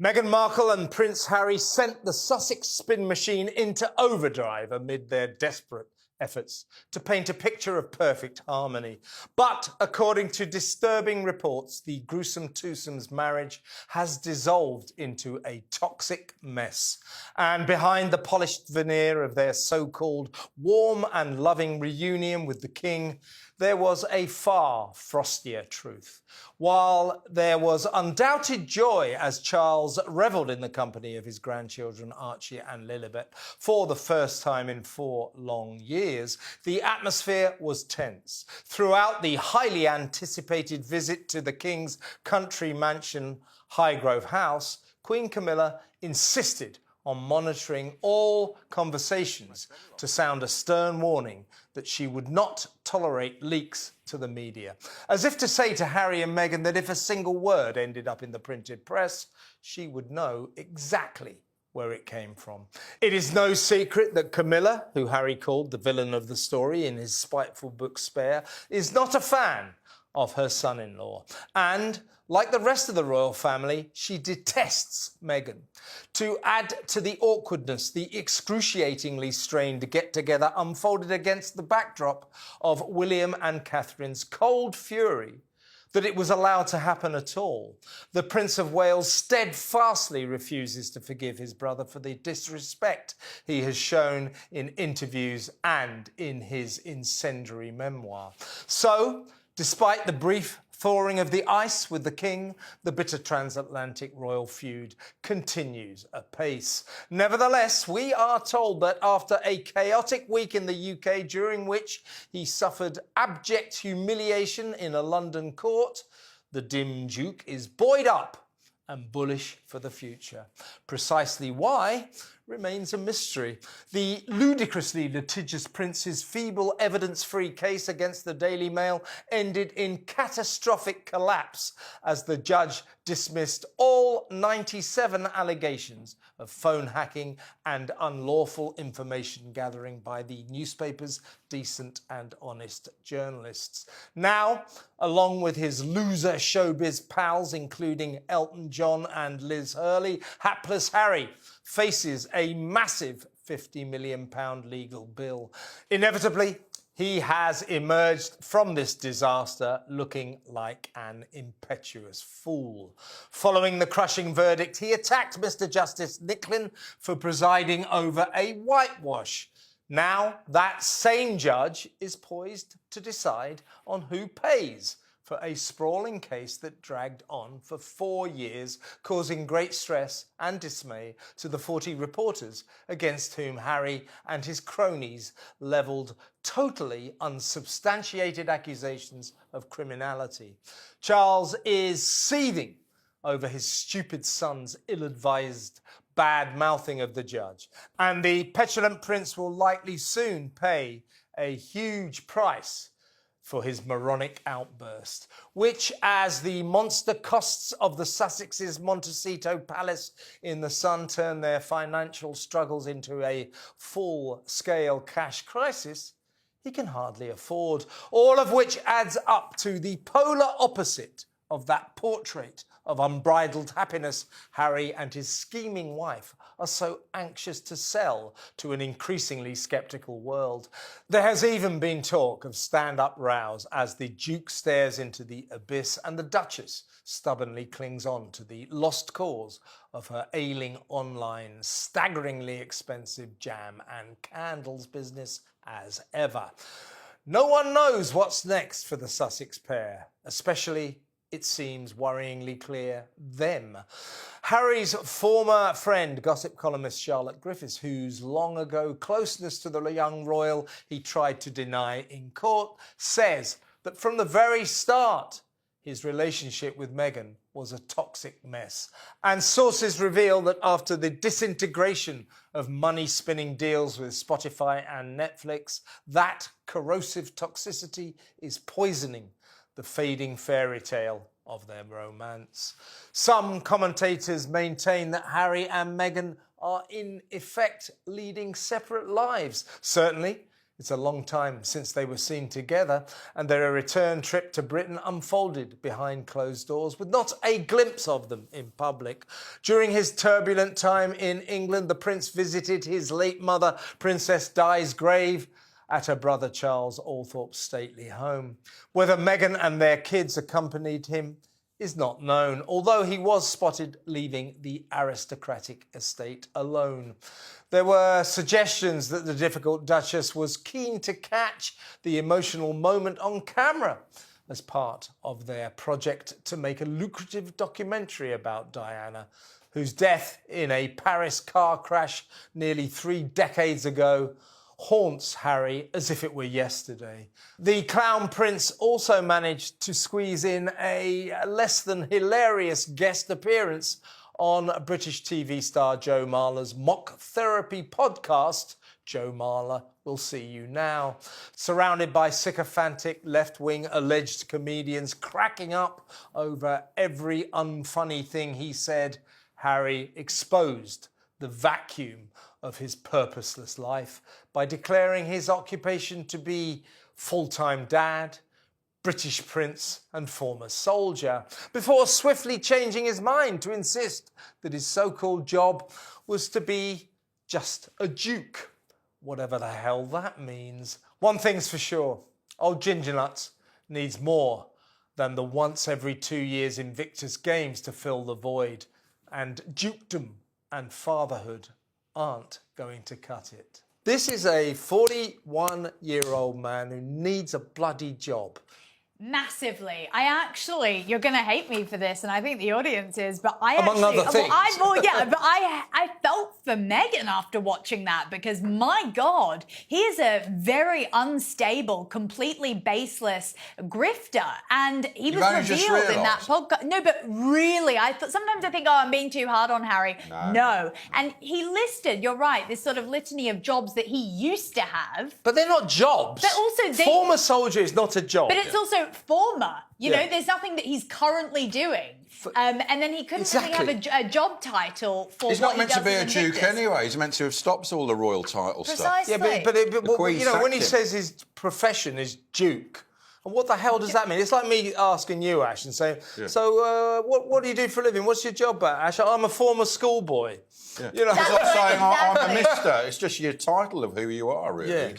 Meghan Markle and Prince Harry sent the Sussex spin machine into overdrive amid their desperate efforts to paint a picture of perfect harmony. But according to disturbing reports, the gruesome twosome's marriage has dissolved into a toxic mess. And behind the polished veneer of their so-called warm and loving reunion with the King, there was a far frostier truth. While there was undoubted joy as Charles revelled in the company of his grandchildren Archie and Lilibet for the first time in 4 long years, the atmosphere was tense. Throughout the highly anticipated visit to the King's country mansion, Highgrove House, Queen Camilla insisted on monitoring all conversations to sound a stern warning that she would not tolerate leaks to the media. As if to say to Harry and Meghan that if a single word ended up in the printed press, she would know exactly where it came from. It is no secret that Camilla, who Harry called the villain of the story in his spiteful book Spare, is not a fan of her son-in-law. And like the rest of the royal family, she detests Meghan. To add to the awkwardness, the excruciatingly strained get-together unfolded against the backdrop of William and Catherine's cold fury that it was allowed to happen at all. The Prince of Wales steadfastly refuses to forgive his brother for the disrespect he has shown in interviews and in his incendiary memoir. So, despite the brief thawing of the ice with the King, the bitter transatlantic royal feud continues apace. Nevertheless, we are told that after a chaotic week in the UK, during which he suffered abject humiliation in a London court, the dim Duke is buoyed up and bullish for the future. Precisely why remains a mystery. The ludicrously litigious prince's feeble evidence-free case against the Daily Mail ended in catastrophic collapse as the judge dismissed all 97 allegations of phone hacking and unlawful information gathering by the newspaper's decent and honest journalists. Now, along with his loser showbiz pals, including Elton John and Liz Hurley, hapless Harry faces a massive £50 million legal bill. Inevitably, he has emerged from this disaster looking like an impetuous fool. Following the crushing verdict, he attacked Mr. Justice Nicklin for presiding over a whitewash. Now, that same judge is poised to decide on who pays for a sprawling case that dragged on for 4 years, causing great stress and dismay to the 40 reporters against whom Harry and his cronies levelled totally unsubstantiated accusations of criminality. Charles is seething over his stupid son's ill-advised bad-mouthing of the judge, and the petulant prince will likely soon pay a huge price for his moronic outburst, which, as the monster costs of the Sussex's Montecito Palace in the Sun turn their financial struggles into a full-scale cash crisis, he can hardly afford, all of which adds up to the polar opposite of that portrait of unbridled happiness Harry and his scheming wife are so anxious to sell to an increasingly sceptical world. There has even been talk of stand-up rows as the Duke stares into the abyss and the Duchess stubbornly clings on to the lost cause of her ailing online, staggeringly expensive jam and candles business as ever. No one knows what's next for the Sussex pair, especially, it seems worryingly clear, them. Harry's former friend, gossip columnist Charlotte Griffiths, whose long ago closeness to the young royal he tried to deny in court, says that from the very start, his relationship with Meghan was a toxic mess. And sources reveal that after the disintegration of money-spinning deals with Spotify and Netflix, that corrosive toxicity is poisoning the fading fairy tale of their romance. Some commentators maintain that Harry and Meghan are in effect leading separate lives. Certainly, It's a long time since they were seen together, and their return trip to Britain unfolded behind closed doors, with not a glimpse of them in public. During his turbulent time in England, the Prince visited his late mother, Princess Di's grave at her brother Charles Althorp's stately home. Whether Meghan and their kids accompanied him is not known, although he was spotted leaving the aristocratic estate alone. There were suggestions that the difficult Duchess was keen to catch the emotional moment on camera as part of their project to make a lucrative documentary about Diana, whose death in a Paris car crash nearly 3 decades ago haunts Harry as if it were yesterday. The Clown Prince also managed to squeeze in a less than hilarious guest appearance on British TV star Joe Marler's mock therapy podcast, Joe Marler Will See You Now. Surrounded by sycophantic left-wing alleged comedians cracking up over every unfunny thing he said, Harry exposed the vacuum of his purposeless life by declaring his occupation to be full-time dad, British prince and former soldier, before swiftly changing his mind to insist that his so-called job was to be just a duke, whatever the hell that means. One thing's for sure, old Ginger Nuts needs more than the once every 2 years Invictus Games to fill the void, and dukedom and fatherhood aren't going to cut it. This is a 41-year-old man who needs a bloody job. Massively. You're going to hate me for this, and I think the audience is, but Among other things. I felt for Meghan after watching that, because my God, he is a very unstable, completely baseless grifter, and he was revealed in that podcast. No, but really, sometimes I think, oh, I'm being too hard on Harry. No. And he listed, you're right, this sort of litany of jobs that he used to have. But they're not jobs. But also former soldier is not a job. But it's also former. You know, there's nothing that he's currently doing. And then he couldn't really have a job title for He's what not meant to be a duke anyway. He's meant to have stopped all the royal title stuff. Yeah, but you know, when he says his profession is duke, and what the hell does that mean? It's like me asking you, Ash, and saying, so what do you do for a living? What's your job at, Ash? I'm a former schoolboy. Yeah. You know, it's like saying I'm a mister. It's just your title of who you are, really.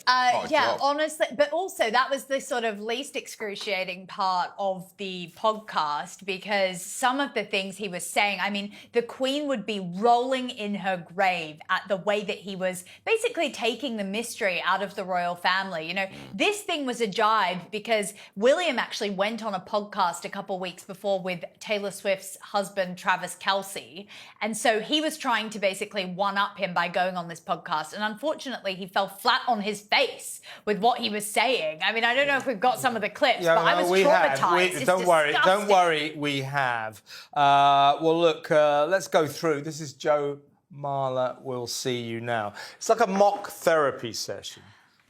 Honestly. But also, that was the sort of least excruciating part of the podcast, because some of the things he was saying, I mean, the Queen would be rolling in her grave at the way that he was basically taking the mystery out of the royal family. You know, this thing was a jibe, because William actually went on a podcast a couple weeks before with Taylor Swift's husband, Travis Kelce. And so he was trying to basically one-up him by going on this podcast. And unfortunately, he fell flat on his face with what he was saying. I mean, I don't know if we've got some of the clips, but I was traumatized. Don't worry, we have. Well, look, let's go through. This is Joe Marler Will See You Now. It's like a mock therapy session.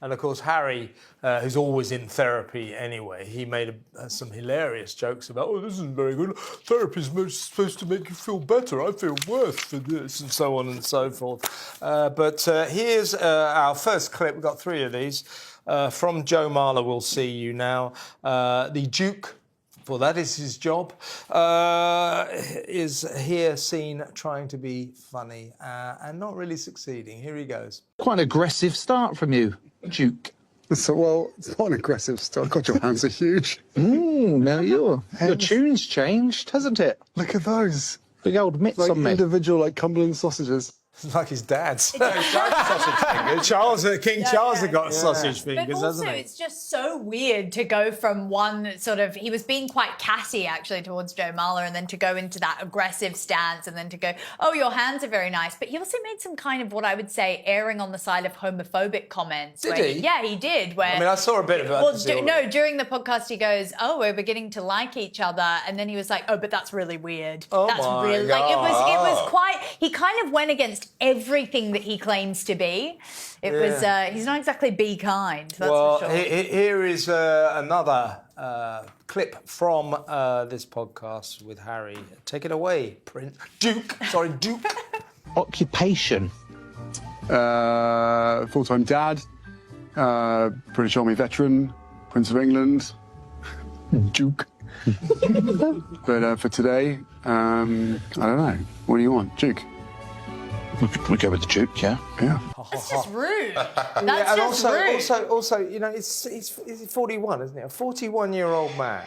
And of course, Harry, who's always in therapy anyway, he made some hilarious jokes about, oh, this isn't very good. Therapy's supposed to make you feel better. I feel worse for this, and so on and so forth. But here's our first clip. We've got 3 of these from Joe Marler Will See You Now. The Duke, for that is his job, is here seen trying to be funny and not really succeeding. Here he goes. Quite an aggressive start from you, Duke. So, well, it's not an aggressive start. God, your hands are huge. Now your tune's changed, hasn't it? Look at those. Big old mitts Like on me. individual, like Cumberland sausages. Like his dad's. Sausage fingers. King Charles had got sausage fingers, but also, hasn't he? it's just so weird to go from one sort of, he was being quite catty actually towards Joe Marler, and then to go into that aggressive stance, and then to go, oh, your hands are very nice. But he also made some kind of, what I would say, erring on the side of homophobic comments. Did he? Yeah, he did. Where, I mean, I saw a bit of it. Well, during the podcast, he goes, oh, we're beginning to like each other. And then he was like, oh, but that's really weird. Oh, that's my really, God. like, it was quite, he kind of went against everything that he claims to be. It was, he's not exactly be kind, that's for sure. Here is another clip from this podcast with Harry. Take it away, Duke. Occupation. Full-time dad, British Army veteran, Prince of England, Duke. But for today, I don't know. What do you want, Duke? We go with the Duke, yeah. Yeah. That's just rude. That's and just rude. also, you know, he's 41, isn't he? A 41-year-old man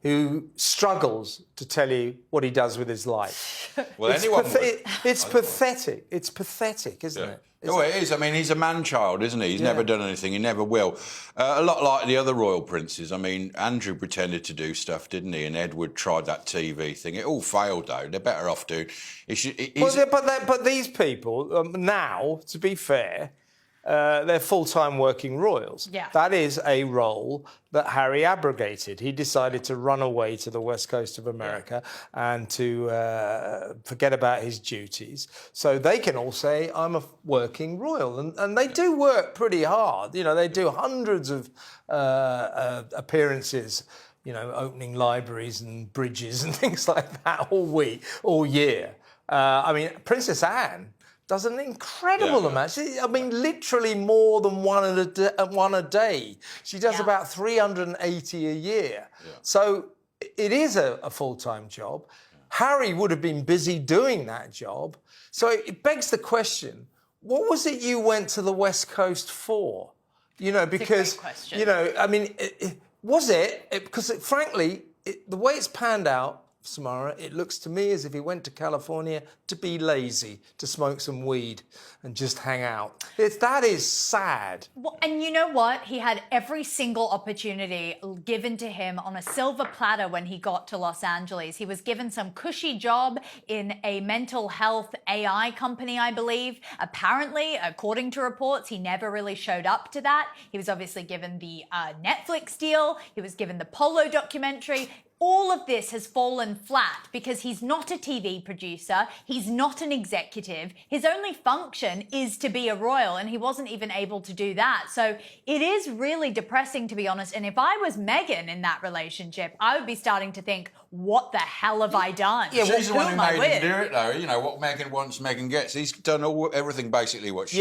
who struggles to tell you what he does with his life. Well, It's pathetic. It's pathetic, isn't it? Oh, it is. I mean, he's a man-child, isn't he? He's never done anything. He never will. A lot like the other royal princes. I mean, Andrew pretended to do stuff, didn't he? And Edward tried that TV thing. It all failed, though. They're better off doing... But these people, now, to be fair, they're full-time working royals. Yeah. That is a role that Harry abrogated. He decided to run away to the west coast of America and to forget about his duties. So they can all say, I'm a working royal. And they do work pretty hard. You know, they do hundreds of appearances, you know, opening libraries and bridges and things like that all year. I mean, Princess Anne does an incredible amount. I mean, literally more than one a day. She does about 380 a year. Yeah. So it is a full-time job. Harry would have been busy doing that job. So it begs the question, what was it you went to the West Coast for? You know, because, you know, I mean, because frankly, the way it's panned out, Samara, it looks to me as if he went to California to be lazy, to smoke some weed and just hang out. That is sad. Well, and you know what? He had every single opportunity given to him on a silver platter when he got to Los Angeles. He was given some cushy job in a mental health AI company, I believe. Apparently, according to reports, he never really showed up to that. He was obviously given the Netflix deal. He was given the Polo documentary. All of this has fallen flat because he's not a TV producer. He's not an executive. His only function is to be a royal, and he wasn't even able to do that. So it is really depressing, to be honest. And if I was Meghan in that relationship, I would be starting to think, what the hell have I done? Yeah, she's the one who made him do it, though. You know, what Meghan wants, Meghan gets. He's done everything basically what she...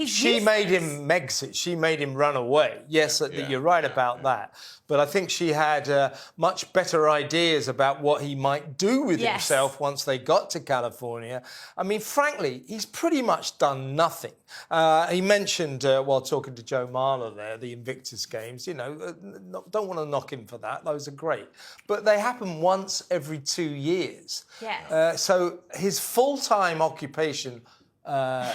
She made him Megxit. She made him run away. Yes, you're right about that. But I think she had much better ideas about what he might do with himself once they got to California. I mean, frankly, he's pretty much done nothing. He mentioned, while talking to Joe Marler there, the Invictus Games. You know, don't want to knock him for that. Those are great. But they happen once every 2 years. Yes. So his full-time occupation,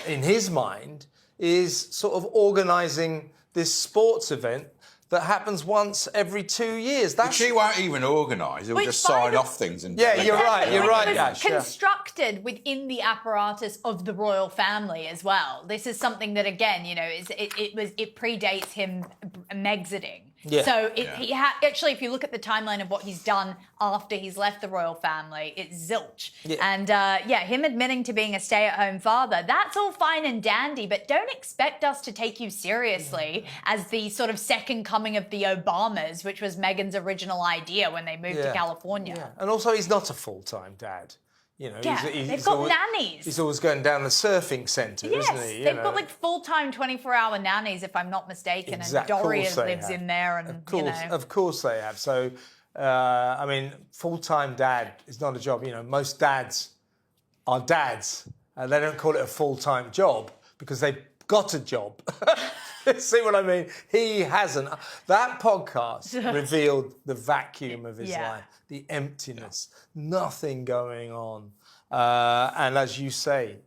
in his mind, is sort of organising this sports event that happens once every 2 years. But she won't even organise. He'll just sign off things. And you're right. You're right, Ash. Constructed within the apparatus of the royal family as well. This is something that, again, you know, it predates him Mexiting. Yeah. So actually, if you look at the timeline of what he's done after he's left the royal family, it's zilch. Yeah. And him admitting to being a stay-at-home father, that's all fine and dandy, but don't expect us to take you seriously as the sort of second coming of the Obamas, which was Meghan's original idea when they moved to California. Yeah. And also, he's not a full-time dad. You know, they've got nannies. He's always going down the surfing centre, isn't he? They've got like full-time 24-hour nannies, if I'm not mistaken, and Doria lives in there. And, Of course they have. So, I mean, full-time dad is not a job. You know, most dads are dads, and they don't call it a full-time job because they've got a job. See what I mean? He hasn't. That podcast revealed the vacuum of his life, the emptiness, nothing going on. And as you say,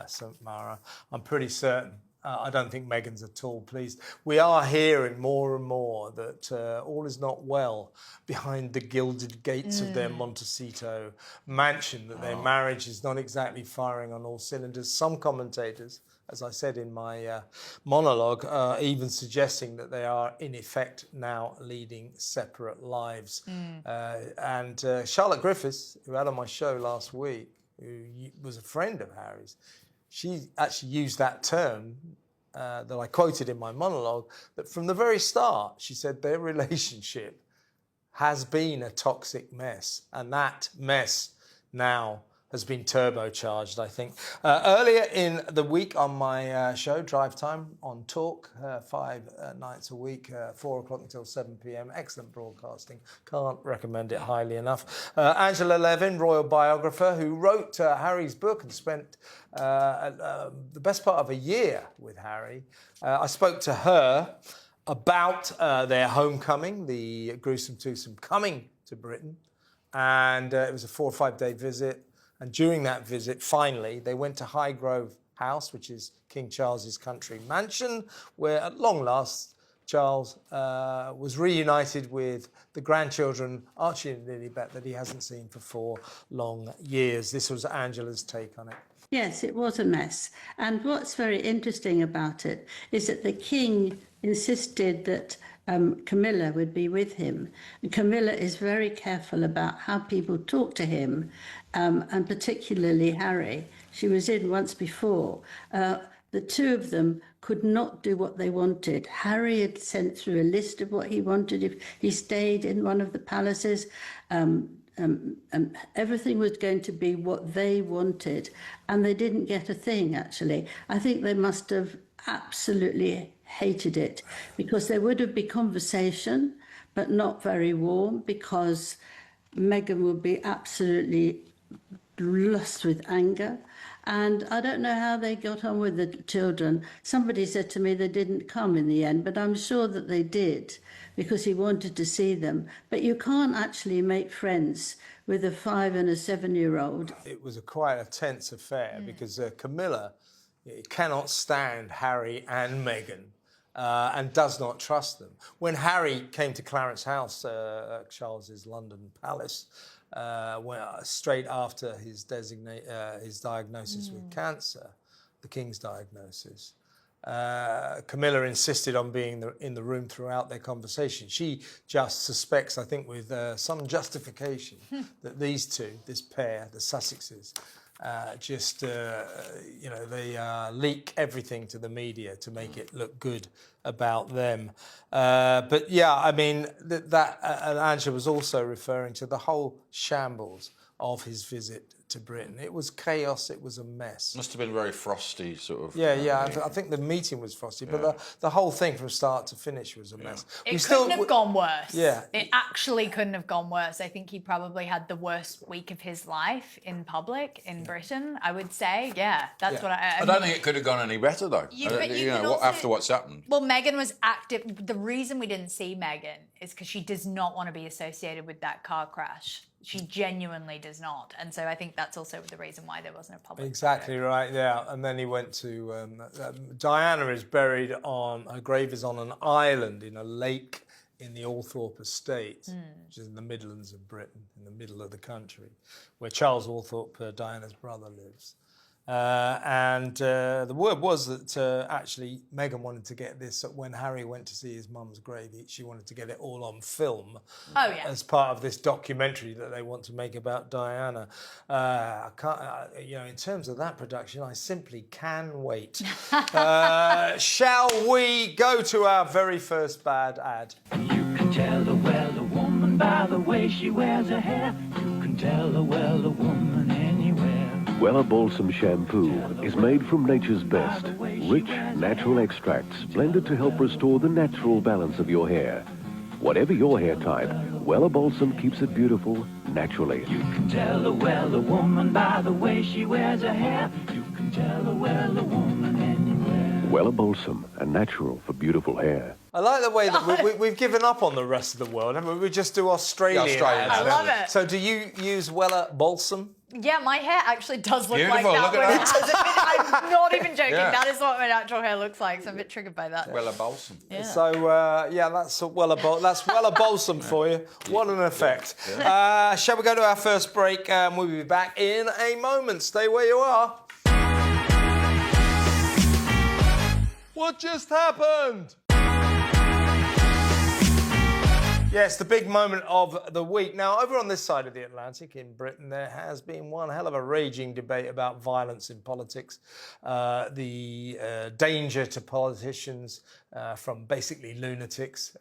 Samara, I'm pretty certain, I don't think Meghan's at all pleased. We are hearing more and more that all is not well behind the gilded gates of their Montecito mansion, that their marriage is not exactly firing on all cylinders. Some commentators, as I said in my monologue, even suggesting that they are, in effect, now leading separate lives. And Charlotte Griffiths, who had on my show last week, who was a friend of Harry's, she actually used that term that I quoted in my monologue, that from the very start, she said their relationship has been a toxic mess. And that mess now has been turbocharged, I think. Earlier in the week on my show, Drive Time on Talk, 5 nights a week, 4 o'clock until 7 p.m. Excellent broadcasting. Can't recommend it highly enough. Angela Levin, royal biographer, who wrote Harry's book and spent the best part of a year with Harry. I spoke to her about their homecoming, the gruesome twosome coming to Britain. And it was a 4 or 5 day visit. And during that visit, finally, they went to Highgrove House, which is King Charles's country mansion, where at long last, Charles was reunited with the grandchildren, Archie and Lilibet, that he hasn't seen for 4 long years. This was Angela's take on it. Yes, it was a mess. And what's very interesting about it is that the king insisted that Camilla would be with him. And Camilla is very careful about how people talk to him, and particularly Harry. She was in once before. The two of them could not do what they wanted. Harry had sent through a list of what he wanted if he stayed in one of the palaces. Everything was going to be what they wanted, and they didn't get a thing, actually. I think they must have absolutely hated it, because there would have been conversation, but not very warm, because Meghan would be absolutely lost with anger. And I don't know how they got on with the children. Somebody said to me they didn't come in the end, but I'm sure that they did, because he wanted to see them. But you can't actually make friends with a 5 and a 7-year-old. It was quite a tense affair because Camilla cannot stand Harry and Meghan and does not trust them. When Harry came to Clarence House, Charles's London palace, straight after his diagnosis with cancer, the King's diagnosis, Camilla insisted on being in the room throughout their conversation. She just suspects, I think with some justification, that these two, this pair, the Sussexes, they leak everything to the media to make it look good about them. But yeah, I mean, and Angela was also referring to the whole shambles of his visit to Britain. It was chaos, it was a mess. Must have been very frosty, sort of. Yeah. I think the meeting was frosty, but the whole thing from start to finish was a mess. It couldn't have gone worse. Yeah. It actually couldn't have gone worse. I think he probably had the worst week of his life in public in Britain, I would say. Yeah, that's what I don't think it could have gone any better, though. After what's happened. Well, Meghan was active. The reason we didn't see Meghan is because she does not want to be associated with that car crash. She genuinely does not. And so I think that's also the reason why there wasn't a public Exactly photo. right, yeah. And then he went to... Diana is buried her grave is on an island in a lake in the Althorpe estate, which is in the Midlands of Britain, in the middle of the country, where Charles Althorpe, Diana's brother, lives. The word was that actually Meghan wanted to get this when Harry went to see his mum's grave. She wanted to get it all on film as part of this documentary that they want to make about Diana. I can't, in terms of that production, I simply can wait. Shall we go to our very first bad ad? You can tell a woman by the way she wears her hair. You can tell a woman anywhere. Wella Balsam Shampoo is made from nature's best. Rich, natural extracts blended to help restore the natural balance of your hair. Whatever your hair type, Wella Balsam keeps it beautiful naturally. You can tell a woman by the way she wears her hair. You can tell a woman anywhere. Wella Balsam, a natural for beautiful hair. I like the way that we've given up on the rest of the world. I mean, we just do Australia. Australia. I love it. So do you use Wella Balsam? Yeah, my hair actually does look Beautiful, like that. look at that. I'm not even joking. Yeah. That is what my natural hair looks like. So I'm a bit triggered by that. Wella Balsam. Yeah. So that's Wella Balsam for you. What an effect. Shall we go to our first break? We'll be back in a moment. Stay where you are. What just happened? Yes, the big moment of the week. Now, over on this side of the Atlantic in Britain, there has been one hell of a raging debate about violence in politics, the danger to politicians from basically lunatics,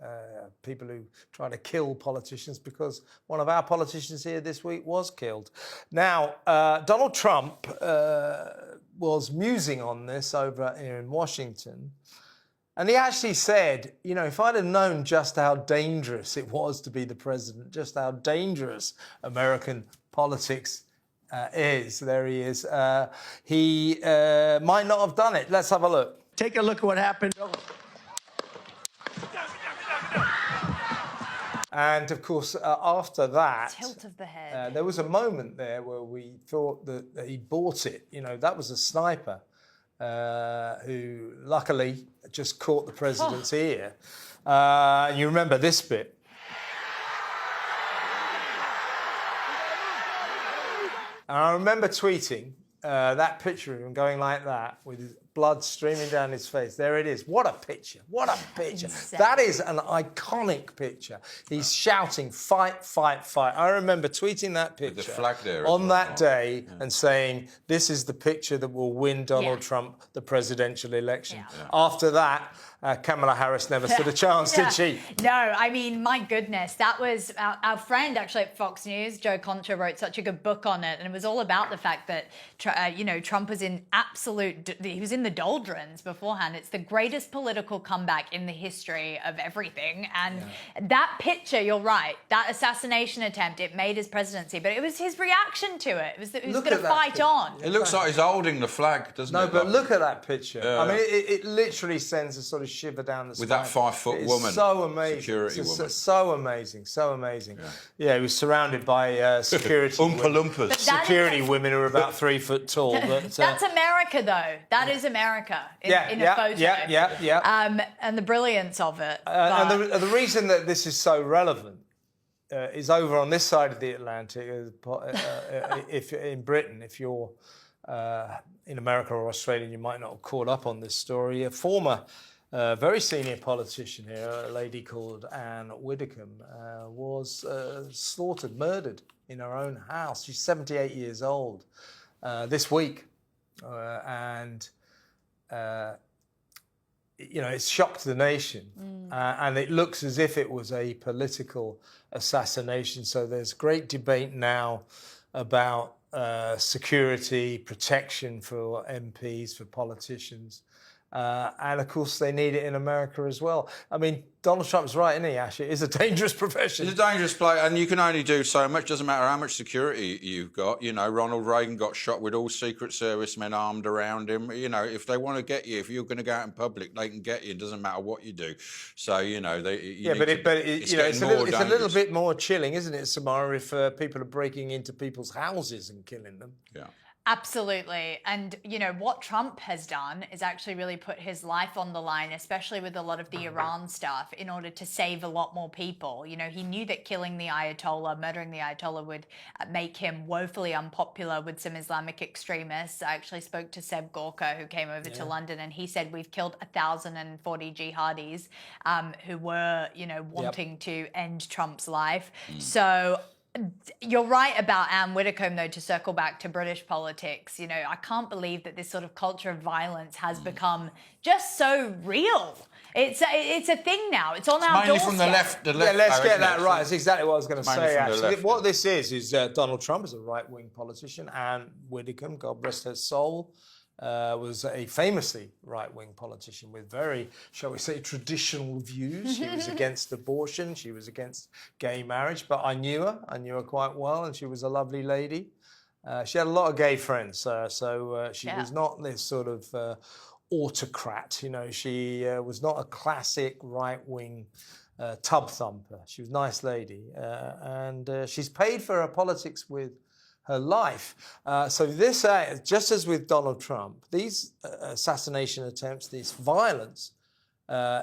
people who try to kill politicians, because one of our politicians here this week was killed. Now, Donald Trump was musing on this over here in Washington. And he actually said, you know, if I'd have known just how dangerous it was to be the president, just how dangerous American politics is, there he is, he might not have done it. Let's have a look. Take a look at what happened. And of course, after that, Tilt of the head. there was a moment there where we thought that he bought it. You know, that was a sniper. Who luckily just caught the president's ear. You remember this bit. And I remember tweeting that picture of him going like that with his blood streaming down his face. There it is. What a picture. What a picture. Insane. That is an iconic picture. He's shouting, fight, fight, fight. I remember tweeting that picture the flag there on as that well. day and saying, this is the picture that will win Donald Trump the presidential election. After that, Kamala Harris never stood a chance, did she? No, I mean, my goodness, that was our friend actually at Fox News, Joe Concha, wrote such a good book on it, and it was all about the fact that Trump was in he was in the doldrums beforehand. It's the greatest political comeback in the history of everything, and that picture, you're right, that assassination attempt, it made his presidency, but it was his reaction to it. It was that he was going to fight on. It looks like he's holding the flag, doesn't it? No, but like, look at that picture. I mean, it literally sends a sort of shiver down the spine. with that 5-foot woman. So amazing. Security woman. So amazing. So amazing. Yeah, he was surrounded by security Oompa Loompas. security women who are about 3 foot tall. But, That's America, though. That is America in a photo. Yeah. And the brilliance of it. And the reason that this is so relevant is over on this side of the Atlantic, if in Britain, if you're in America or Australia, you might not have caught up on this story. A former very senior politician here, a lady called Anne Widdecombe, was slaughtered, murdered in her own house. She's 78 years old this week. It's shocked the nation. And it looks as if it was a political assassination. So there's great debate now about security, protection for MPs, for politicians. And of course, they need it in America as well. I mean, Donald Trump's right, isn't he, Ash? It is a dangerous profession. It's a dangerous play, and you can only do so much. Doesn't matter how much security you've got. You know, Ronald Reagan got shot with all Secret Service men armed around him. You know, if they want to get you, if you're going to go out in public, they can get you. It doesn't matter what you do. So, you know, it's a little bit more chilling, isn't it, Samara, if people are breaking into people's houses and killing them? Yeah. Absolutely. And, what Trump has done is actually really put his life on the line, especially with a lot of the Iran stuff, in order to save a lot more people. He knew that killing the Ayatollah, murdering the Ayatollah would make him woefully unpopular with some Islamic extremists. I actually spoke to Seb Gorka, who came over to London, and he said we've killed 1,040 jihadis who were, wanting to end Trump's life. So you're right about Anne Widdecombe, though, to circle back to British politics. I can't believe that this sort of culture of violence has become just so real. It's a thing now. It's on our doorstep. Mainly from the left. Let's get that right. That's exactly what I was going to say, actually. Left, what this is Donald Trump is a right-wing politician. Anne Widdecombe, God rest her soul, was a famously right-wing politician with very, shall we say, traditional views. She was against abortion. She was against gay marriage. But I knew her quite well, and she was a lovely lady. She had a lot of gay friends, so she was not this sort of autocrat. She was not a classic right-wing tub thumper. She was a nice lady. And she's paid for her politics with her life. So this, just as with Donald Trump, these assassination attempts, this violence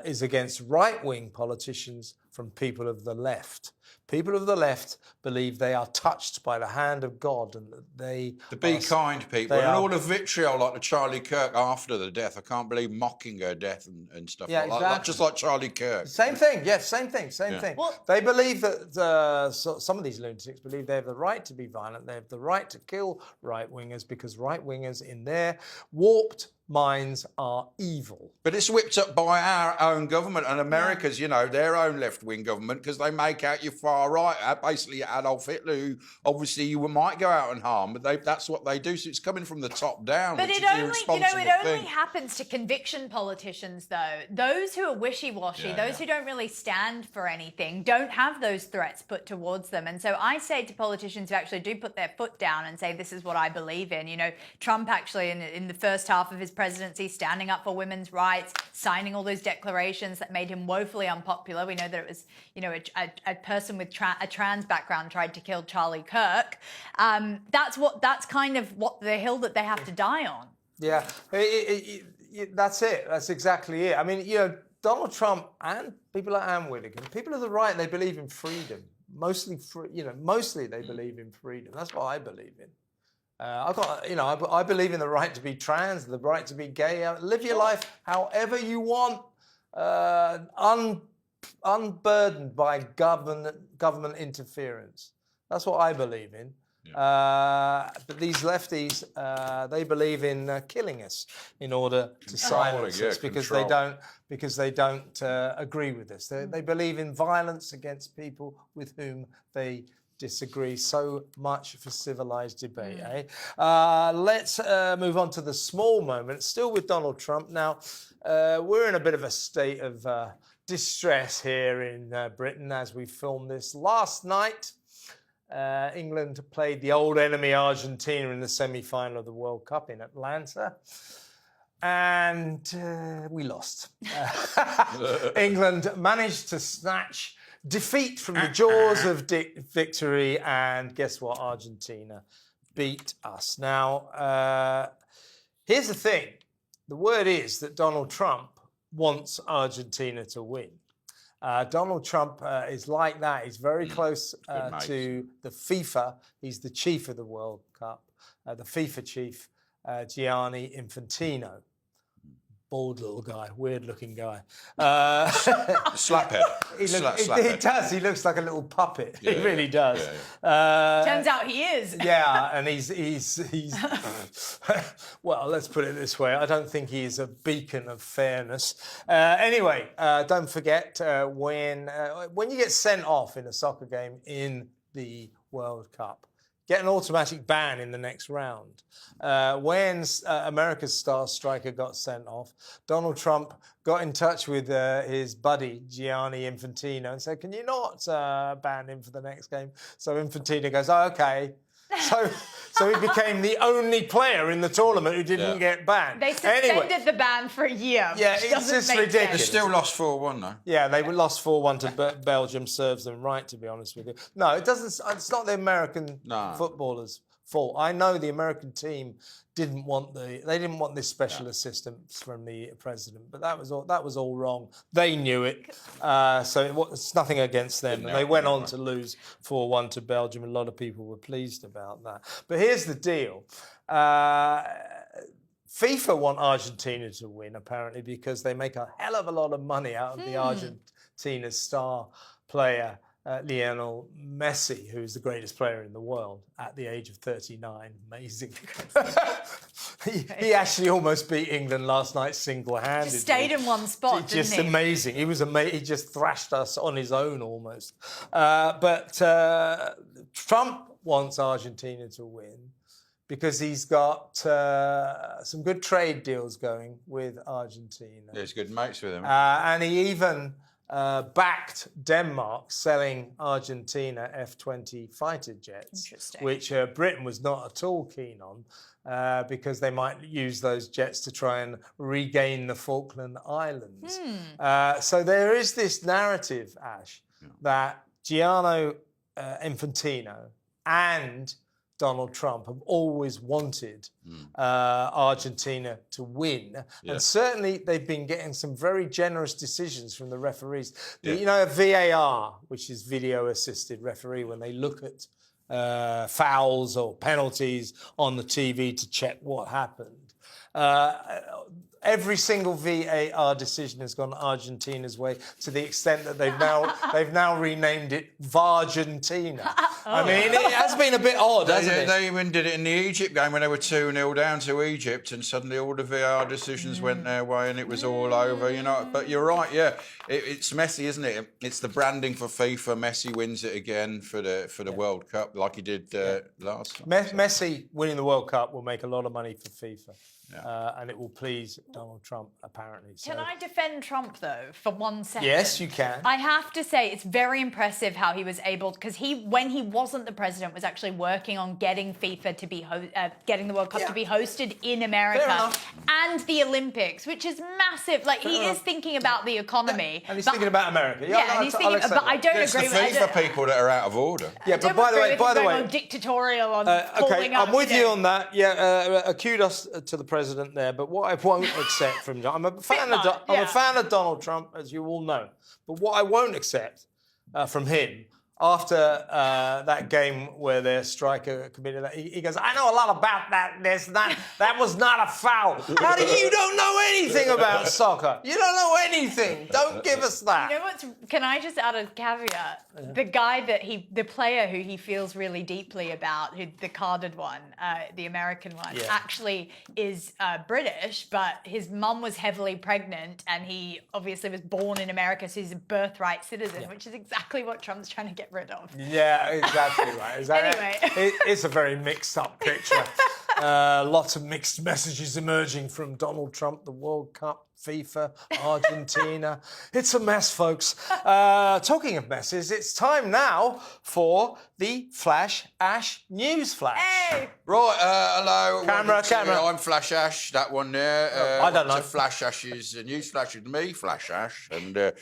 is against right-wing politicians from people of the left. People of the left believe they are touched by the hand of God and that they... To be kind people. they And are- all the vitriol like the Charlie Kirk after the death. I can't believe mocking her death and stuff Yeah, like that. exactly. Just like Charlie Kirk. Same thing, yes, same thing. Well- They believe that some of these lunatics believe they have the right to be violent, they have the right to kill right-wingers because right-wingers in their warped minds are evil. But it's whipped up by our own government and America's, you know, their own left-wing government because they make out you far right. Basically, Adolf Hitler, who obviously you might go out and harm, but that's what they do. So it's coming from the top down, But which it is the only, irresponsible it only thing. happens to conviction politicians, though. Those who are wishy-washy, those who don't really stand for anything, don't have those threats put towards them. And so I say to politicians who actually do put their foot down and say, this is what I believe in. You know, Trump actually, in the first half of his presidency, standing up for women's rights, signing all those declarations that made him woefully unpopular. We know that it was, you know, a person with a trans background tried to kill Charlie Kirk. That's kind of what the hill that they have to die on. Yeah, that's it. That's exactly it. I mean, you know, Donald Trump and people like Ann Whitaker, people of the right, they believe in freedom. Mostly they believe in freedom. That's what I believe in. I believe in the right to be trans, the right to be gay. Live your life however you want, unburdened by government interference. That's what I believe in. But these lefties, they believe in killing us in order to silence us because they don't agree with us. They believe in violence against people with whom they disagree. So much for civilized debate, eh? Let's move on to the small moment, still with Donald Trump. Now, we're in a bit of a state of distress here in Britain as we film this. Last night, England played the old enemy Argentina in the semi-final of the World Cup in Atlanta. And we lost. England managed to snatch defeat from the jaws of victory, and guess what? Argentina beat us. Now, here's the thing. The word is that Donald Trump wants Argentina to win. Donald Trump is like that. He's very close to the FIFA. He's the chief of the World Cup, the FIFA chief, Gianni Infantino. Bald little guy, weird-looking guy. Slaphead. He does. He looks like a little puppet. Yeah, he really does. Turns out he is. Yeah, and he's well, let's put it this way. I don't think he's a beacon of fairness. Anyway, don't forget when you get sent off in a soccer game in the World Cup, get an automatic ban in the next round. When America's star striker got sent off, Donald Trump got in touch with his buddy, Gianni Infantino, and said, can you not ban him for the next game? So Infantino goes, oh, okay. So he became the only player in the tournament who didn't get banned. They suspended the ban for a year. Yeah, it's just ridiculous. They still lost 4-1 though. Yeah, they lost 4-1 to Belgium. Serves them right, to be honest with you. No, it doesn't. It's not the American footballers' fault. I know the American team didn't want this special assistance from the president, but that was all wrong. They knew it, so it's nothing against them. And they went on to lose 4-1 to Belgium. A lot of people were pleased about that. But here's the deal. FIFA want Argentina to win, apparently, because they make a hell of a lot of money out of the Argentina star player, Lionel Messi, who's the greatest player in the world at the age of 39. Amazing. He actually almost beat England last night single-handedly. Just stayed in one spot, Just didn't he? amazing. He was amazing. He just thrashed us on his own almost. But Trump wants Argentina to win because he's got some good trade deals going with Argentina. There's good mates with him. And he even backed Denmark selling Argentina F-20 fighter jets, which Britain was not at all keen on because they might use those jets to try and regain the Falkland Islands. So there is this narrative, Ash, that Gianni Infantino and Donald Trump have always wanted Argentina to win. And certainly they've been getting some very generous decisions from the referees. You know, VAR, which is video assisted referee, when they look at fouls or penalties on the TV to check what happened. Every single VAR decision has gone Argentina's way, to the extent that they've now renamed it Vargentina. I mean, it has been a bit odd, hasn't it? They even did it in the Egypt game when they were 2-0 down to Egypt, and suddenly all the VAR decisions went their way, and it was all over. You know, but you're right. Yeah, it's Messi, isn't it? It's the branding for FIFA. Messi wins it again for the World Cup, like he did last time. Messi winning the World Cup will make a lot of money for FIFA. And it will please Donald Trump, apparently. So. Can I defend Trump, though, for 1 second? Yes, you can. I have to say it's very impressive how he was able, because when he wasn't the president, was actually working on getting FIFA to be getting the World Cup to be hosted in America and the Olympics, which is massive. Like, he is thinking about the economy. And he's thinking about America. And he's thinking, but I don't it's agree the with FIFA people that are out of order. Yeah, but by the way, dictatorial on okay, I'm with you on that. Yeah, kudos to the president there. But what I won't accept from I'm a fan of Donald Trump, as you all know. But what I won't accept from him, after that game where their striker committed that, he goes, I know a lot about that. That was not a foul. How do you don't know anything about soccer? You don't know anything. Don't give us that. You know what's? Can I just add a caveat? The guy the player who he feels really deeply about, the carded one, the American one, actually is British, but his mum was heavily pregnant, and he obviously was born in America, so he's a birthright citizen, which is exactly what Trump's trying to get rid of. Yeah, exactly right. Anyway. It's a very mixed up picture. Lots of mixed messages emerging from Donald Trump, the World Cup, FIFA, Argentina. It's a mess, folks. Talking of messes, it's time now for the Flash Ash News Flash. Hey! Right, hello. Camera. I'm Flash Ash, that one there. I don't know. Flash Ash's news flash with me, Flash Ash. And the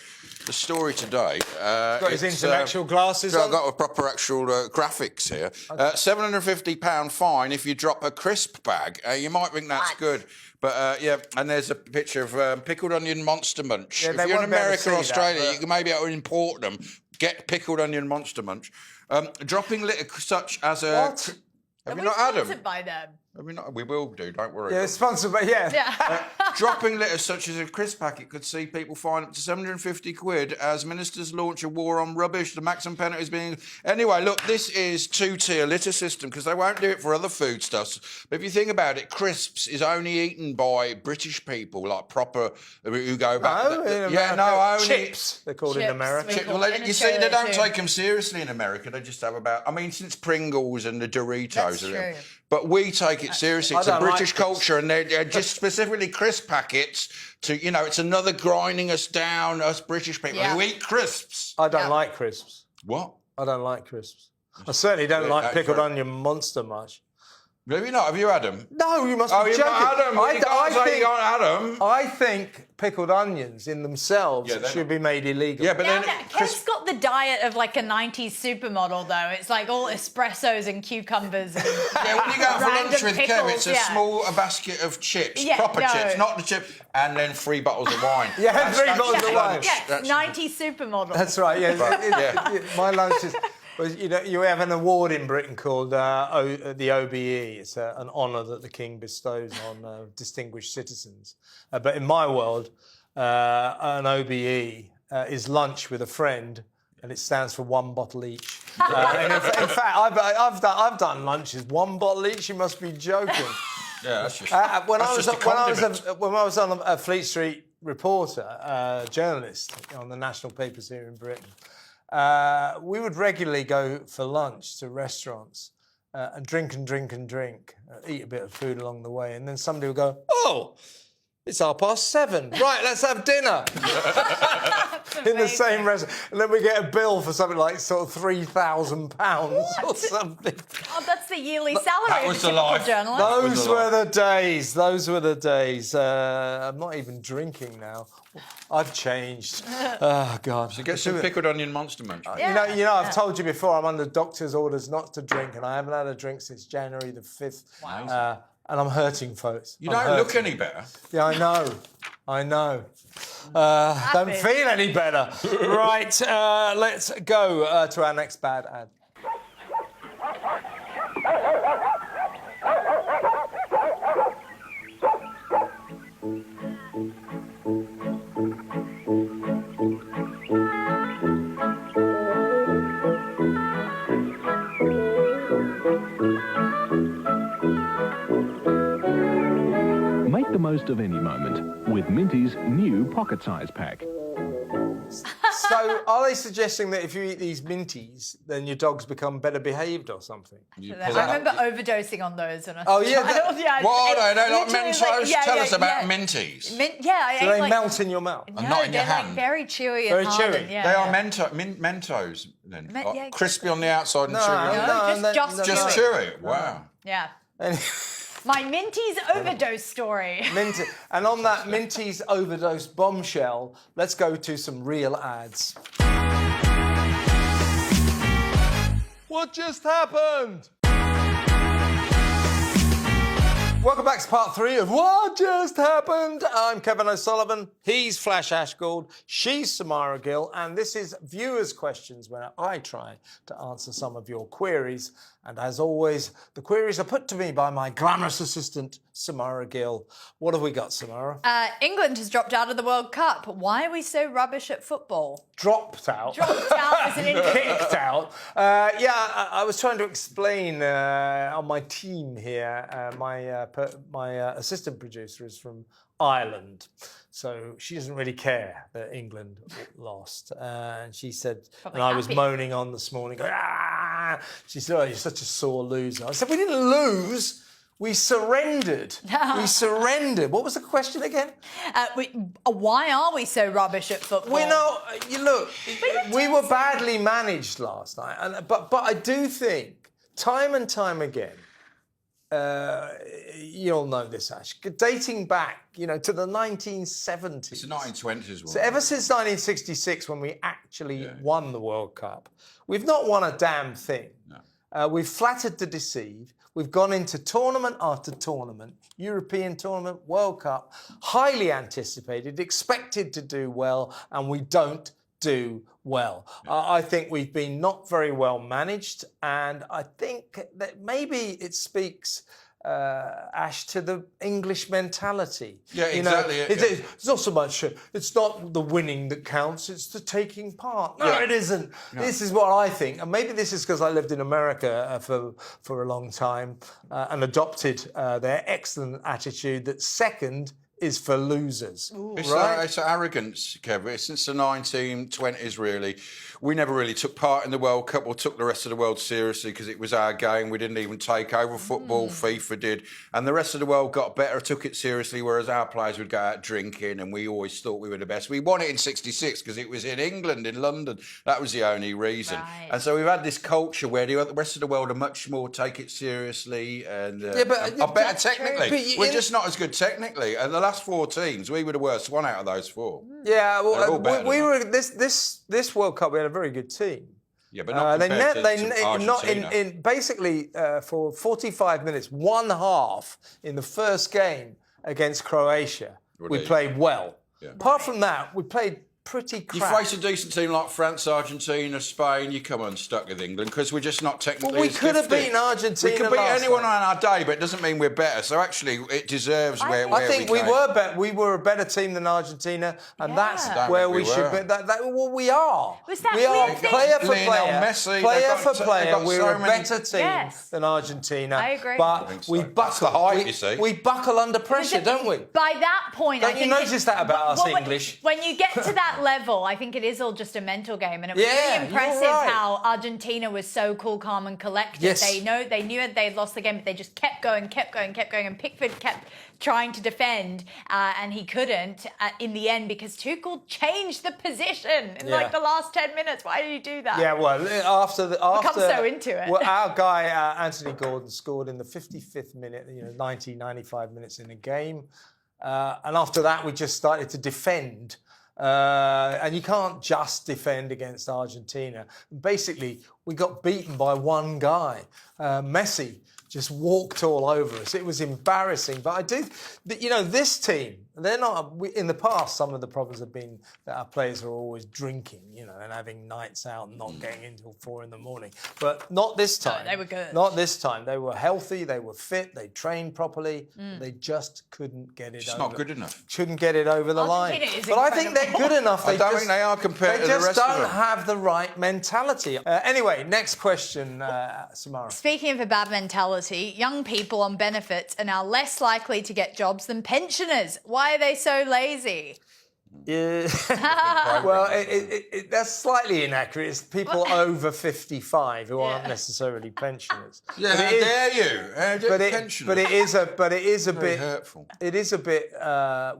story today... got his intellectual glasses so on. I've got a proper actual graphics here. £750 fine if you drop a crisp bag. You might think that's good. But, and there's a picture of pickled onion Monster Munch. If you're in America or Australia, you can maybe import them. Get pickled onion Monster Munch. Dropping litter such as a... What? Have you not had them? Sponsored by them. Have we not? We will do, don't worry. Yeah, it's sponsored by, Dropping litter such as a crisp packet could see people fine up to 750 quid as ministers launch a war on rubbish. The maximum penalty is being... Anyway, look, this is two-tier litter system because they won't do it for other foodstuffs. But if you think about it, crisps is only eaten by British people, like proper, who go back... only... Chips, they're called in America. Well, you see, they don't take them seriously in America. They just have about... I mean, since Pringles and the Doritos... That's true. But we take it seriously. It's a British culture, and they're just specifically crisp packets to, it's another grinding us down, us British people who eat crisps. I don't like crisps. What? I don't like crisps. I certainly don't like pickled onion Monster much. Maybe not. Have you had them? No, you must be joking. I think pickled onions in themselves should be made illegal. Yeah, but then Kev's got the diet of like a 90s supermodel, though. It's like all espressos and cucumbers. And when you go for lunch with pickles, Kev, it's a basket of chips, proper chips, not the chips, and then 3 bottles of wine. 3 bottles of wine. Yeah, 90s supermodel. That's right. Yeah, my lunch is. Well, you have an award in Britain called the OBE. It's an honour that the King bestows on distinguished citizens. But in my world, an OBE is lunch with a friend, and it stands for 1 bottle each. And in fact, I've done lunches 1 bottle each. You must be joking. Yeah, that's just when I was on a Fleet Street reporter, journalist on the national papers here in Britain. We would regularly go for lunch to restaurants and drink, eat a bit of food along the way, and then somebody would go, "Oh, It's 7:30. Right, let's have dinner. In the same restaurant. And then we get a bill for something like sort of £3,000 or something. Oh, that's the yearly salary that of was a the typical life. journalist. Those were the days. Those were the days. I'm not even drinking now. I've changed. Oh, God. So get some pickled onion Monster Munch. You know, I've told you before, I'm under doctor's orders not to drink, and I haven't had a drink since January the 5th. Wow. And I'm hurting, folks. You don't look any better. Yeah, I know. Don't feel any better. Right, let's go to our next bad ad. Make the most of any moment with Minty's new pocket-sized pack. So, are they suggesting that if you eat these Minties, then your dogs become better behaved or something? I remember overdosing on those. And Oh, yeah, What are they? They like literally Mentos? Tell us about yeah. Minties. Do Do they melt in your mouth? No, not in your they're hand. like very chewy Very and hard. chewy. And, yeah, They are yeah. Mentos then. Yeah, Like yeah, crispy on the outside and No, chewy on the no, just no. Just chewy. Wow. Yeah. And- My Minties overdose story. Minty. And on that Minty's overdose bombshell, let's go to some real ads. What just happened? Welcome back to part 3 of What Just Happened. I'm Kevin O'Sullivan. He's Flash Ashgold. She's Samara Gill. And this is viewers' questions where I try to answer some of your queries. And as always, the queries are put to me by my glamorous assistant, Samara Gill. What have we got, Samara? England has dropped out of the World Cup. Why are we so rubbish at football? Dropped out. Dropped out as an Kicked out. I was trying to explain on my team here. My assistant producer is from Ireland, so she doesn't really care that England lost. And she said, Probably and I was happy. moaning on this morning, going, ah! She said, oh, you're such a sore loser. I said, we didn't lose. We surrendered. We surrendered. What was the question again? Why are we so rubbish at football? We know. We were badly managed last night, but I do think time and time again. You'll know this, Ash. Dating back, to the 1970s. It's the 1920s. So ever since 1966, when we actually won the World Cup, we've not won a damn thing. No. We've flattered to deceive. We've gone into tournament after tournament, European tournament, World Cup, highly anticipated, expected to do well, and we don't do well. I think we've been not very well managed, and I think that maybe it speaks, Ash, to the English mentality. Yeah, exactly. It's not so much, it's not the winning that counts, it's the taking part. No, it isn't. No. This is what I think, and maybe this is because I lived in America for a long time and adopted their excellent attitude that second is for losers. Ooh, it's arrogance, Kevin. Since the 1920s, really, we never really took part in the World Cup or took the rest of the world seriously because it was our game. We didn't even take over football. FIFA did. And the rest of the world got better, took it seriously, whereas our players would go out drinking and we always thought we were the best. We won it in 66 because it was in England, in London. That was the only reason. Right. And so we've had this culture where the rest of the world are much more take it seriously and are better technically. We're just not as good technically. And the last 4 teams, we were the worst one out of those 4. Yeah, well, we were this World Cup. We had a very good team. Yeah, but not basically for 45 minutes, one half in the first game against Croatia, we played well. Yeah. Apart from that, we played pretty crap. You face a decent team like France, Argentina, Spain, you come unstuck with England because we're just not technically we could have beaten Argentina. We could beat anyone on our day, but it doesn't mean we're better. So actually, it deserves where we I think we were better. We were a better team than Argentina, and that's where we should be. We are. We are player for player. Messi, player for player. We're a better team than Argentina. I agree. But we buckle under pressure, don't we? By that point, don't you notice that about us English? When you get to that that level, I think it is all just a mental game, and it was Yeah, really you're impressive right. how Argentina was so cool, calm, and collected. Yes. They knew they'd lost the game, but they just kept going, and Pickford kept trying to defend, and he couldn't in the end because Tuchel changed the position in like the last 10 minutes. Why did he do that? Yeah, well, after Become so into it. Well, our guy Anthony Gordon scored in the 55th minute. 95 minutes in the game, and after that we just started to defend. And you can't just defend against Argentina. Basically, we got beaten by one guy, Messi. Just walked all over us. It was embarrassing. But I do, this team, they're not, in the past, some of the problems have been that our players are always drinking, and having nights out and not getting in until 4 a.m. But not this time. No, they were good. Not this time. They were healthy, they were fit, they trained properly. They just couldn't get it It's over. not good enough. Couldn't get it over the line. Argentina is But I think they're good enough. I don't think they are compared to the rest of They just don't them. have the right mentality. Anyway, next question, Samara. Speaking of a bad mentality, young people on benefits are now less likely to get jobs than pensioners. Why are they so lazy? Yeah. Well, that's slightly inaccurate. It's people over 55 who aren't necessarily pensioners. Yeah, how dare you? How dare pensioners? But it is a Very bit hurtful. It is a bit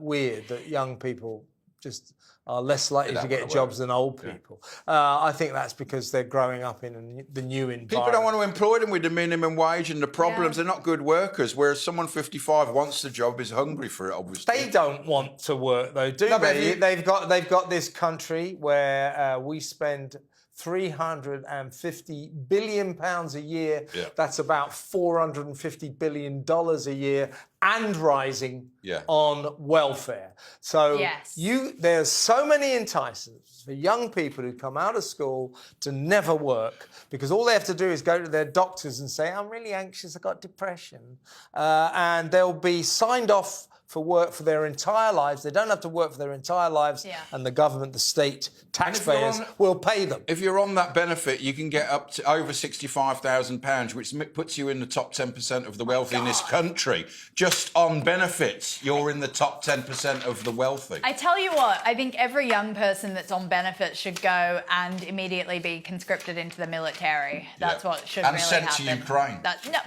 weird that young people just are less likely to get jobs than old people. I think that's because they're growing up in the new environment. People don't want to employ them with the minimum wage and the problems. They're not good workers, whereas someone 55 wants the job, is hungry for it, obviously. They don't want to work though, do they? They've got this country where we spend £350 billion a year. Yeah. That's about $450 billion a year and rising on welfare. So there's so many enticements for young people who come out of school to never work because all they have to do is go to their doctors and say, I'm really anxious, I've got depression. And they'll be signed off for work for their entire lives. They don't have to work for their entire lives, and the government, the state, taxpayers will pay them. If you're on that benefit, you can get up to over £65,000, which puts you in the top 10% of the wealthy in this country. Just on benefits, you're in the top 10% of the wealthy. I tell you what, I think every young person that's on benefits should go and immediately be conscripted into the military. That's what should really happen. And sent to Ukraine.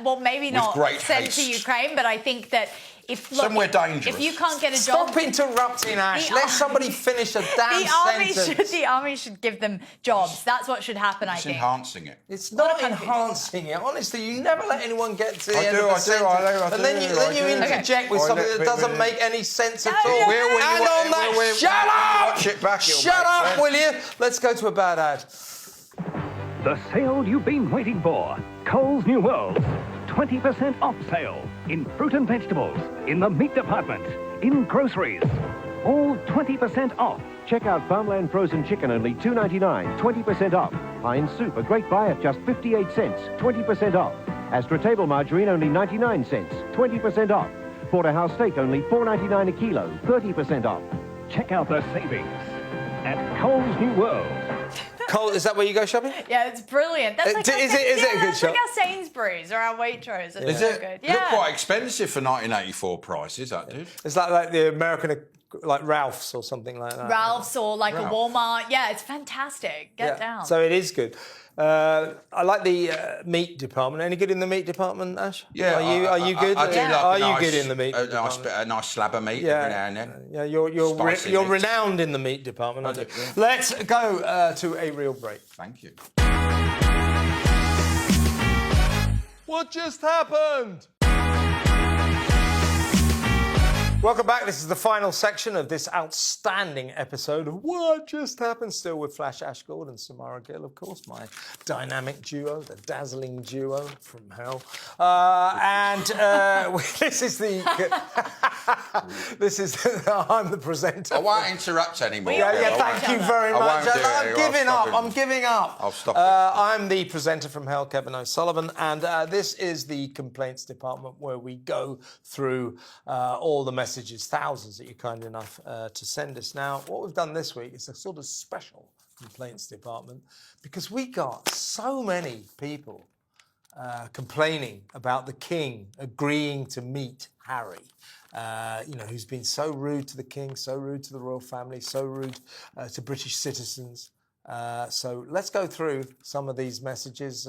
Well, maybe not great sent haste. to Ukraine, but I think that somewhere dangerous. If you can't get a job, stop interrupting, Ash. Let somebody finish a damn sentence. The army should give them jobs. That's what should happen. It's enhancing it. It's not enhancing it. Honestly, you never let anyone get to the end of a sentence. I do. And then you interject with something that doesn't make any sense at all. And on that, shut up, will you? Let's go to a bad ad. The sale you've been waiting for. Coles New World. 20% off sale in fruit and vegetables, in the meat department, in groceries. All 20% off. Check out Farmland Frozen Chicken, only $2.99, 20% off. Heinz Soup, a great buy at just 58 cents, 20% off. Astra Table Margarine, only 99 cents, 20% off. Porterhouse Steak, only $4.99 a kilo, 30% off. Check out the savings at Coles New World. Cole, is that where you go shopping? Yeah, it's brilliant. That's like is it a good shop? like our Sainsbury's or our Waitrose. Is so it? good. Look quite expensive for 1984 prices, that dude. It's like the American, like Ralph's or something like that. Ralph's or like a Walmart. Yeah, it's fantastic. Get down. So it is good. I like the meat department. Any good in the meat department, Ash? Yeah. Are you good? I do like Are a nice, you good in the meat department? A nice slab of meat every now and then. Yeah, you're renowned in the meat department, aren't you? Let's go to a real break. Thank you. What just happened? Welcome back. This is the final section of this outstanding episode of What Just Happened. Still with Flash Ashgold and Samara Gill, of course, my dynamic duo, the dazzling duo from hell. This is I'm the presenter. I won't interrupt anymore. Thank you very much. I'm giving up. I'll stop it. I'm the presenter from hell, Kevin O'Sullivan, and this is the complaints department where we go through all the messages, thousands that you're kind enough to send us. Now, what we've done this week is a sort of special complaints department because we got so many people complaining about the king agreeing to meet Harry. Who's been so rude to the king, so rude to the royal family, so rude to British citizens. So let's go through some of these messages.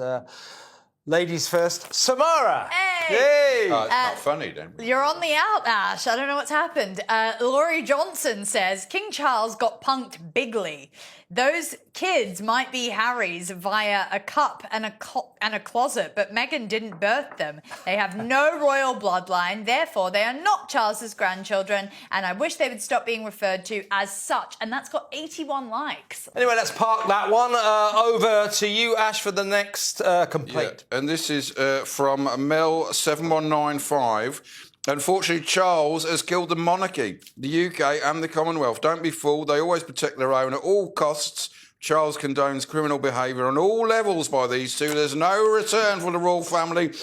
Ladies first, Samara. Hey! It's not funny, then. You're on the out, Ash. I don't know what's happened. Laurie Johnson says, King Charles got punked bigly. Those kids might be Harry's via a cup and a closet, but Meghan didn't birth them. They have no royal bloodline, therefore they are not Charles's grandchildren, and I wish they would stop being referred to as such. And that's got 81 likes. Anyway, let's park that one. Over to you, Ash, for the next complaint. Yeah, and this is from Mel7195. Unfortunately, Charles has killed the monarchy, the UK and the Commonwealth. Don't be fooled. They always protect their own at all costs. Charles condones criminal behaviour on all levels by these two. There's no return for the royal family.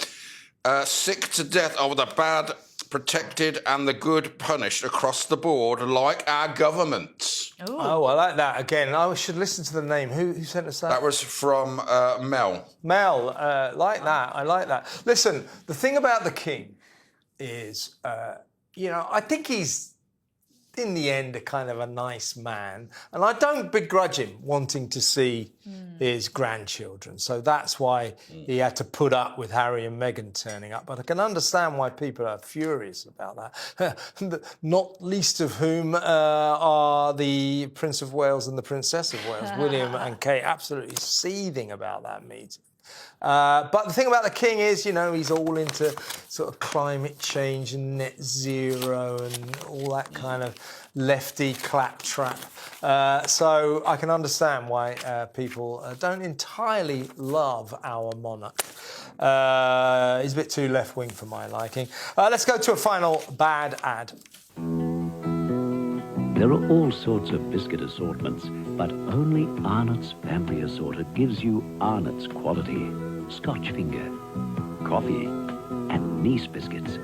Sick to death of the bad protected and the good punished across the board, like our governments. Ooh. Oh, I like that. Again, I should listen to the name. Who sent us that? That was from Mel. Mel, like that. I like that. Listen, the thing about the king is, I think he's, in the end, a kind of a nice man. And I don't begrudge him wanting to see his grandchildren. So that's why he had to put up with Harry and Meghan turning up. But I can understand why people are furious about that. Not least of whom are the Prince of Wales and the Princess of Wales, William and Kate, absolutely seething about that meeting. But the thing about the king is, he's all into sort of climate change and net zero and all that kind of lefty claptrap. So I can understand why people don't entirely love our monarch. He's a bit too left-wing for my liking. Let's go to a final bad ad. There are all sorts of biscuit assortments, but only Arnott's Family Assorted gives you Arnott's quality. Scotch finger, coffee, and niece biscuits.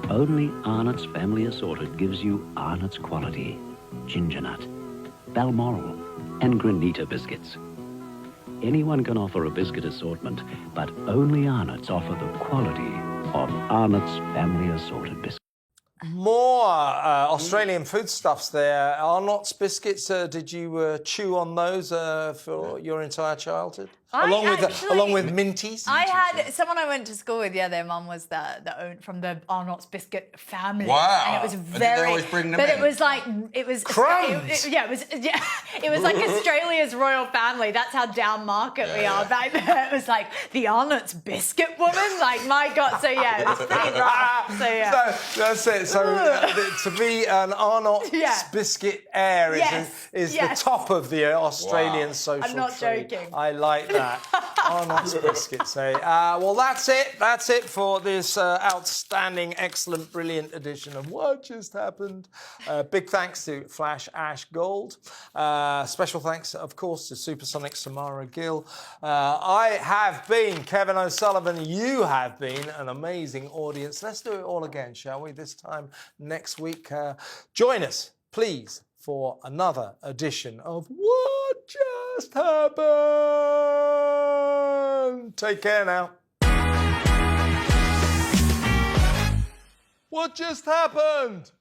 Only Arnott's Family Assorted gives you Arnott's quality. Ginger nut, Balmoral, and Granita biscuits. Anyone can offer a biscuit assortment, but only Arnott's offer the quality of Arnott's Family Assorted biscuits. More Australian foodstuffs there. Arnott's biscuits, did you chew on those for your entire childhood? Along with Minties? I had someone I went to school with, their mum was from the Arnott's biscuit family. Wow. And it was And did very... they always bring them but in? it was like... It was... Crumbs! It was like Australia's royal family. That's how down market we are back there. It was like, the Arnott's biscuit woman? Like, my God. So, it was pretty rough. So, So, that's it. So, to be an Arnott's biscuit heir is the top of the Australian social I'm not tree. joking. I like that. Arnott's biscuits, well, that's it. That's it for this outstanding, excellent, brilliant edition of What Just Happened. Big thanks to Flash Ash Gold. Special thanks, of course, to Supersonic Samara Gill. I have been Kevin O'Sullivan. You have been an amazing audience. Let's do it all again, shall we? This time next week. Join us, please, for another edition of What Just Happened. Take care now. What just happened?